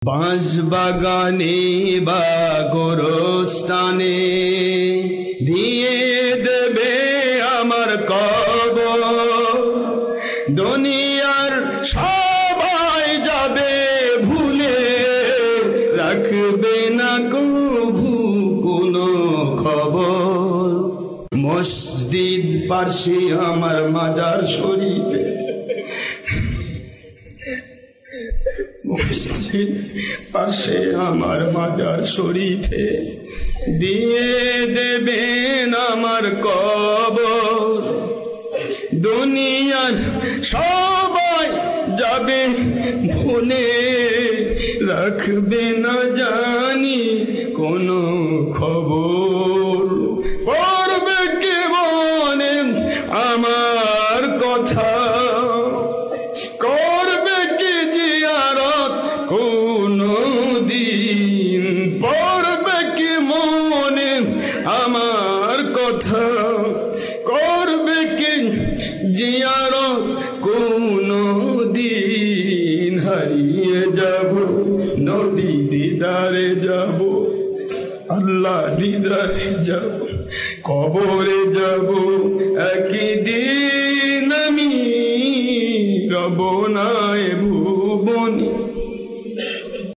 বাঁশ বাগানে বা গোরস্থানে দিয়ে দেবে আমার কবর। দুনিয়ার সবাই যাবে ভুলে, রাখবে না কভু কোনো খবর। মসজিদ পাশে আমার মাজার শরীফে, মসজিদ পাশে আমার মাজার শরীফে দিয়ে দেবেন আমার কবর। দুনিয়ার সবাই যাবে ভুলে, রাখবে না জানি কোনো খবর। পড়বে কে মনে আমার কথা, করবে কি জিয়ারত কোনো দিন। পড়বে কি মনে আমার কথা, করবে কি জিয়ারত কোনো দিন। হারিয়ে যাব নবী দিদারে যাব, আল্লাহ দিদারে যাব, কবরে যাব।